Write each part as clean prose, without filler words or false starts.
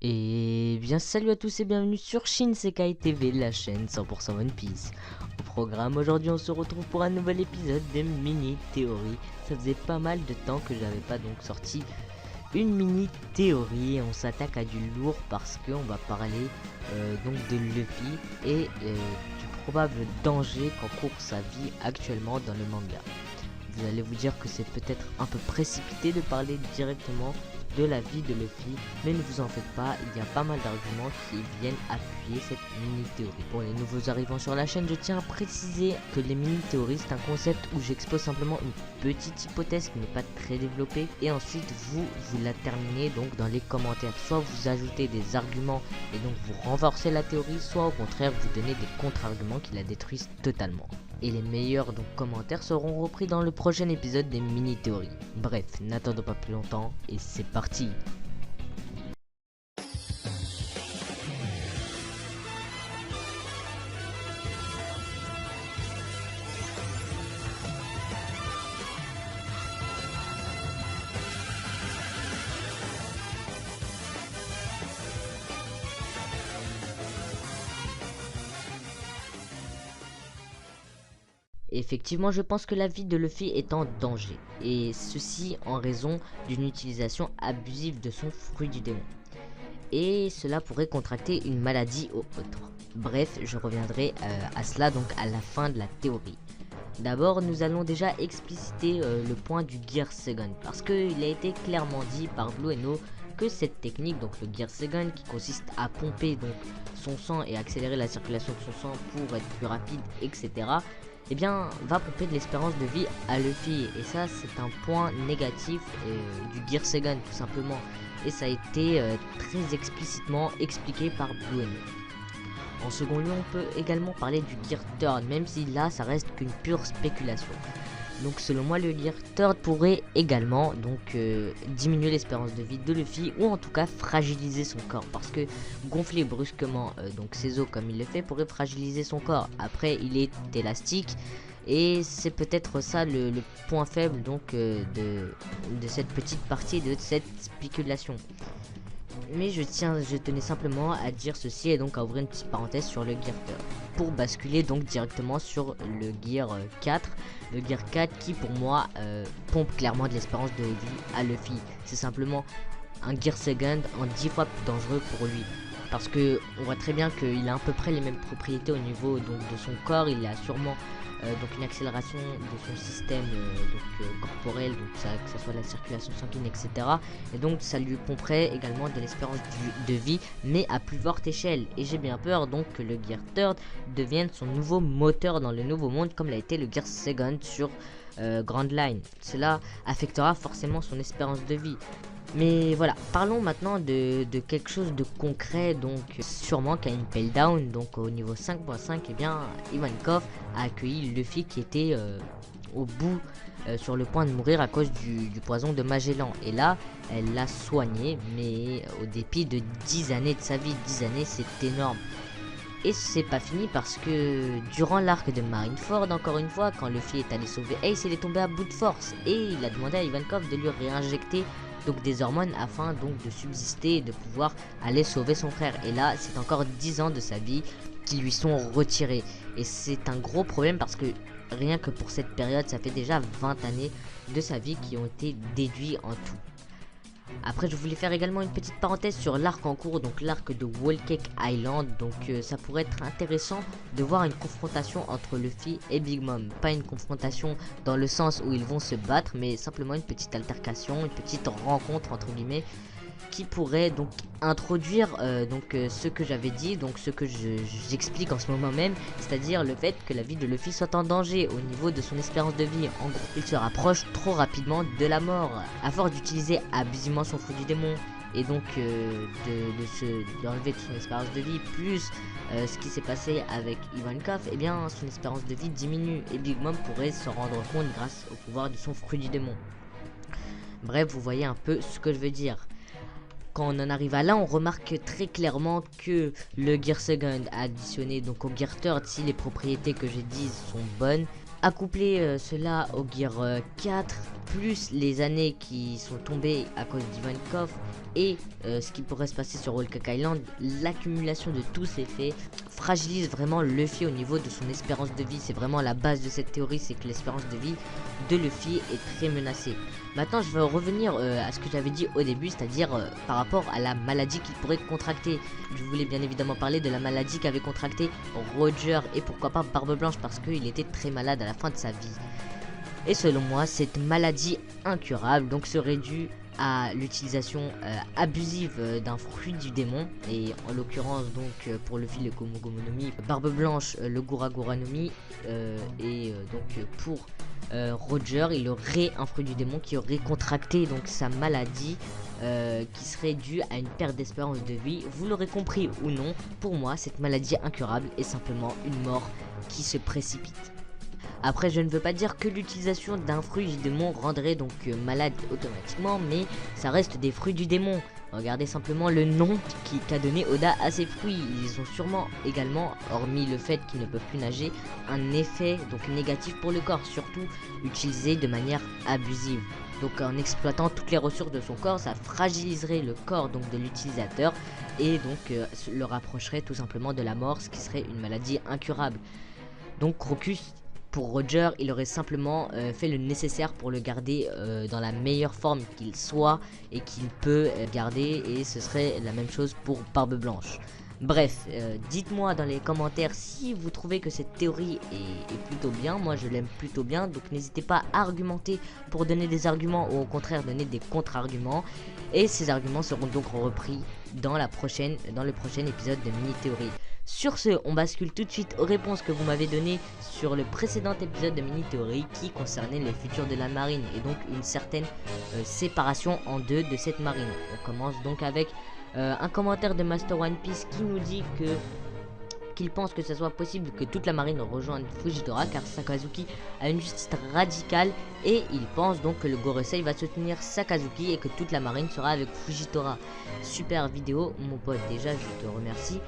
Et bien salut à tous et bienvenue sur Shinsekai TV, la chaîne 100% One Piece. Au programme aujourd'hui on se retrouve pour un nouvel épisode de Mini Théorie. Ça faisait pas mal de temps que j'avais pas donc sorti une mini théorie. On s'attaque à du lourd parce qu'on va parler donc de Luffy et du probable danger qu'encourt sa vie actuellement dans le manga. Vous allez vous dire que c'est peut-être un peu précipité de parler directement de la vie de Luffy, mais ne vous en faites pas, il y a pas mal d'arguments qui viennent appuyer cette mini-théorie. Pour les nouveaux arrivants sur la chaîne, je tiens à préciser que les mini-théories, c'est un concept où j'expose simplement une petite hypothèse qui n'est pas très développée, et ensuite vous la terminez donc dans les commentaires. Soit vous ajoutez des arguments et donc vous renforcez la théorie, soit au contraire vous donnez des contre-arguments qui la détruisent totalement. Et les meilleurs donc commentaires seront repris dans le prochain épisode des mini-théories. Bref, n'attendons pas plus longtemps et c'est parti. Effectivement, je pense que la vie de Luffy est en danger, et ceci en raison d'une utilisation abusive de son fruit du démon. Et cela pourrait contracter une maladie ou autre. Bref, je reviendrai à cela donc à la fin de la théorie. D'abord, nous allons déjà expliciter le point du Gear Second, parce qu'il a été clairement dit par Blue Eno que cette technique, donc le Gear Second, qui consiste à pomper donc son sang et accélérer la circulation de son sang pour être plus rapide, etc., eh bien, va pomper de l'espérance de vie à Luffy. Et ça, c'est un point négatif du Gear Second, tout simplement. Et ça a été très explicitement expliqué par Blue Eno. En second lieu, on peut également parler du Gear Third, même si là, ça reste qu'une pure spéculation. Donc selon moi, le Gear Third pourrait également donc diminuer l'espérance de vie de Luffy, ou en tout cas fragiliser son corps, parce que gonfler brusquement donc ses os comme il le fait pourrait fragiliser son corps. Après, il est élastique et c'est peut-être ça le point faible donc de cette petite partie de cette spéculation. Mais je tenais simplement à dire ceci et donc à ouvrir une petite parenthèse sur le Gear 3 pour basculer donc directement sur le Gear 4. Le Gear 4 qui pour moi pompe clairement de l'espérance de vie à Luffy. C'est simplement un Gear Second en 10 fois plus dangereux pour lui. Parce que on voit très bien qu'il a à peu près les mêmes propriétés au niveau donc, de son corps. Il a sûrement donc une accélération de son système corporel, donc que ce soit la circulation sanguine, etc. Et donc ça lui pomperait également de l'espérance de vie, mais à plus forte échelle. Et j'ai bien peur donc que le Gear Third devienne son nouveau moteur dans le nouveau monde, comme l'a été le Gear Second sur Grand Line. Cela affectera forcément son espérance de vie. Mais voilà, parlons maintenant de quelque chose de concret, donc sûrement qu'à Impel Down, donc au niveau 5.5, eh bien Ivankov a accueilli Luffy qui était au bout, sur le point de mourir à cause du poison de Magellan. Et là, elle l'a soigné, mais au dépit de 10 années de sa vie. 10 années, c'est énorme. Et c'est pas fini parce que durant l'arc de Marineford, encore une fois, quand Luffy est allé sauver Ace, il est tombé à bout de force. Et il a demandé à Ivankov de lui réinjecter donc des hormones afin donc de subsister et de pouvoir aller sauver son frère. Et là, c'est encore 10 ans de sa vie qui lui sont retirés. Et c'est un gros problème parce que rien que pour cette période, ça fait déjà 20 années de sa vie qui ont été déduits en tout. Après, je voulais faire également une petite parenthèse sur l'arc en cours, donc l'arc de Whole Cake Island. Donc ça pourrait être intéressant de voir une confrontation entre Luffy et Big Mom. Pas une confrontation dans le sens où ils vont se battre, mais simplement une petite altercation, une petite rencontre entre guillemets, qui pourrait donc introduire ce que j'avais dit, donc ce que j'explique en ce moment même, c'est-à-dire le fait que la vie de Luffy soit en danger au niveau de son espérance de vie. En gros, il se rapproche trop rapidement de la mort, à force d'utiliser abusivement son fruit du démon et donc d'enlever son espérance de vie, plus ce qui s'est passé avec Ivankov, et bien son espérance de vie diminue et Big Mom pourrait se rendre compte grâce au pouvoir de son fruit du démon. Bref, vous voyez un peu ce que je veux dire. Quand on en arrive à là, on remarque très clairement que le Gear Second additionné donc au Gear Third, si les propriétés que j'ai dites sont bonnes, accoupler cela au Gear 4, plus les années qui sont tombées à cause d'Ivankov et ce qui pourrait se passer sur Whole Cake Island, l'accumulation de tous ces faits fragilise vraiment Luffy au niveau de son espérance de vie. C'est vraiment la base de cette théorie, c'est que l'espérance de vie de Luffy est très menacée. Maintenant, je vais revenir à ce que j'avais dit au début, c'est-à-dire par rapport à la maladie qu'il pourrait contracter. Je voulais bien évidemment parler de la maladie qu'avait contracté Roger et pourquoi pas Barbe Blanche, parce qu'il était très malade à la fin de sa vie. Et selon moi, cette maladie incurable donc serait due à l'utilisation abusive d'un fruit du démon, et en l'occurrence donc pour Luffy le Gomu Gomu no Mi, Barbe Blanche le Gura Gura no Mi, et donc pour Roger il aurait un fruit du démon qui aurait contracté donc sa maladie qui serait due à une perte d'espérance de vie. Vous l'aurez compris ou non, pour moi cette maladie incurable est simplement une mort qui se précipite. Après, je ne veux pas dire que l'utilisation d'un fruit du démon rendrait donc malade automatiquement, mais ça reste des fruits du démon. Regardez simplement le nom qu'a donné Oda à ces fruits. Ils ont sûrement également, hormis le fait qu'ils ne peuvent plus nager, un effet donc négatif pour le corps, surtout utilisé de manière abusive. Donc en exploitant toutes les ressources de son corps, ça fragiliserait le corps donc de l'utilisateur et donc le rapprocherait tout simplement de la mort, ce qui serait une maladie incurable. Donc Crocus, pour Roger, il aurait simplement fait le nécessaire pour le garder dans la meilleure forme qu'il soit et qu'il peut garder, et ce serait la même chose pour Barbe Blanche. Bref, dites-moi dans les commentaires si vous trouvez que cette théorie est plutôt bien. Moi je l'aime plutôt bien, donc n'hésitez pas à argumenter pour donner des arguments ou au contraire donner des contre-arguments. Et ces arguments seront donc repris dans le prochain épisode de Mini Théorie. Sur ce, on bascule tout de suite aux réponses que vous m'avez données sur le précédent épisode de Mini Théorie qui concernait le futur de la marine et donc une certaine séparation en deux de cette marine. On commence donc avec un commentaire de Master One Piece qui nous dit qu'il pense que ce soit possible que toute la marine rejoigne Fujitora car Sakazuki a une justice radicale et il pense donc que le Gorosei va soutenir Sakazuki et que toute la marine sera avec Fujitora. Super vidéo mon pote, déjà je te remercie.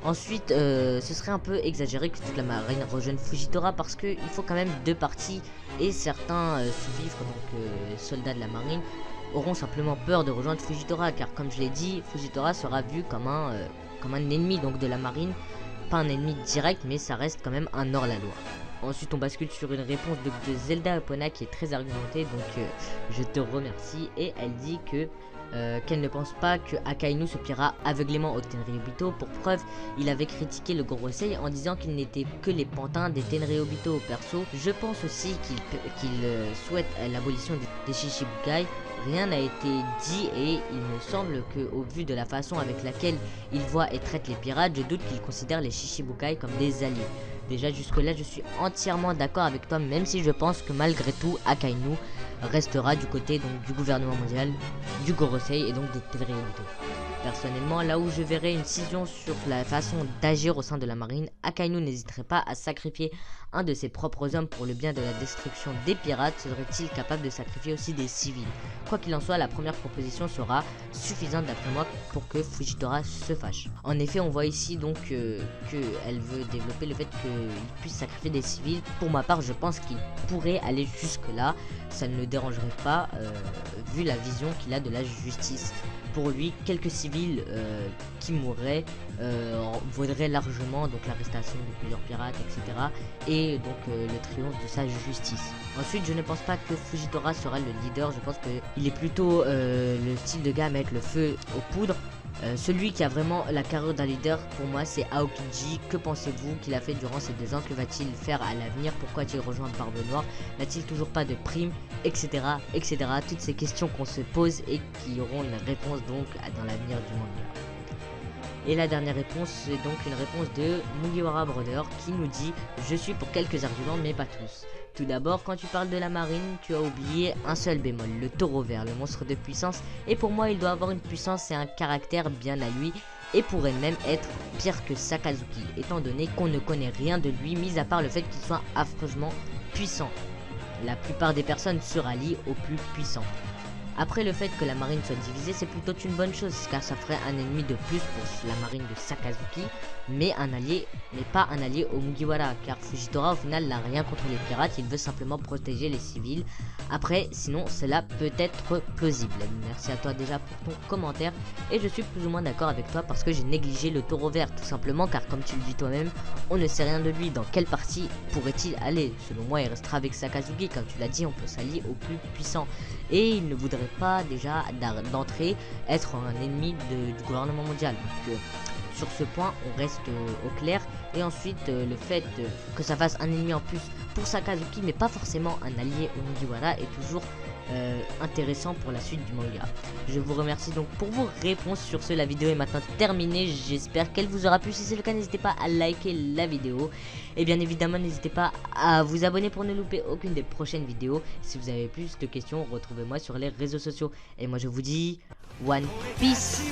Ensuite ce serait un peu exagéré que toute la marine rejoigne Fujitora parce qu'il faut quand même deux parties et certains sous-fifres donc soldats de la marine auront simplement peur de rejoindre Fujitora car comme je l'ai dit, Fujitora sera vu comme un ennemi donc de la marine. Pas un ennemi direct, mais ça reste quand même un hors-la-loi. Ensuite, on bascule sur une réponse de Zelda Epona qui est très argumentée, donc je te remercie. Et elle dit que qu'elle ne pense pas que Akainu se pliera aveuglément au Tenryubito. Pour preuve, il avait critiqué le Gorosei en disant qu'il n'était que les pantins des Tenryubito. Perso, je pense aussi qu'il souhaite l'abolition des Shishibukai. Rien n'a été dit et il me semble que au vu de la façon avec laquelle il voit et traite les pirates, je doute qu'il considère les Shishibukai comme des alliés. Déjà jusque là je suis entièrement d'accord avec toi, même si je pense que malgré tout Akainu restera du côté donc du gouvernement mondial, du Gorosei et donc des Tenryubito. Personnellement, là où je verrais une scission sur la façon d'agir au sein de la marine, Akainu n'hésiterait pas à sacrifier un de ses propres hommes pour le bien de la destruction des pirates. Serait-il capable de sacrifier aussi des civils? Quoi qu'il en soit, la première proposition sera suffisante d'après moi pour que Fujitora se fâche. En effet, on voit ici donc qu'elle veut développer le fait qu'il puisse sacrifier des civils. Pour ma part, je pense qu'il pourrait aller jusque là. Ça ne le dérangerait pas vu la vision qu'il a de la justice. Pour lui, quelques civils qui mourraient vaudraient largement donc l'arrestation de plusieurs pirates, etc. et donc le triomphe de sa justice. Ensuite, je ne pense pas que Fujitora sera le leader. Je pense qu'il est plutôt le style de gars à mettre le feu aux poudres. Celui qui a vraiment la carrure d'un leader, pour moi, c'est Aokiji. Que pensez-vous qu'il a fait durant ces 2 ans? Que va-t-il faire à l'avenir? Pourquoi a-t-il rejoint Barbe Noire? N'a-t-il toujours pas de prime, etc., etc. Toutes ces questions qu'on se pose et qui auront une réponse donc dans l'avenir du manga. Et la dernière réponse, c'est donc une réponse de Mugiwara Brother qui nous dit « Je suis pour quelques arguments, mais pas tous. Tout d'abord, quand tu parles de la marine, tu as oublié un seul bémol, le taureau vert, le monstre de puissance. Et pour moi, il doit avoir une puissance et un caractère bien à lui. Et pourrait même être pire que Sakazuki, étant donné qu'on ne connaît rien de lui, mis à part le fait qu'il soit affreusement puissant. La plupart des personnes se rallient au plus puissant. Après, le fait que la marine soit divisée, c'est plutôt une bonne chose, car ça ferait un ennemi de plus pour la marine de Sakazuki, mais pas un allié au Mugiwara, car Fujitora au final n'a rien contre les pirates, il veut simplement protéger les civils. Après, sinon cela peut être plausible. Merci à toi déjà pour ton commentaire, et je suis plus ou moins d'accord avec toi parce que j'ai négligé le taureau vert, tout simplement car comme tu le dis toi-même, on ne sait rien de lui. Dans quelle partie pourrait-il aller? Selon moi, il restera avec Sakazuki, comme tu l'as dit, on peut s'allier au plus puissant, et il ne voudrait pas déjà d'entrée être un ennemi du gouvernement mondial. Donc sur ce point on reste au clair. Et ensuite le fait que ça fasse un ennemi en plus pour Sakazuki mais pas forcément un allié au Mugiwara est toujours intéressant pour la suite du manga. Je vous remercie donc pour vos réponses. Sur ce, la vidéo est maintenant terminée, j'espère qu'elle vous aura plu. Si c'est le cas, n'hésitez pas à liker la vidéo et bien évidemment n'hésitez pas à vous abonner pour ne louper aucune des prochaines vidéos. Si vous avez plus de questions, retrouvez-moi sur les réseaux sociaux et moi je vous dis One Piece.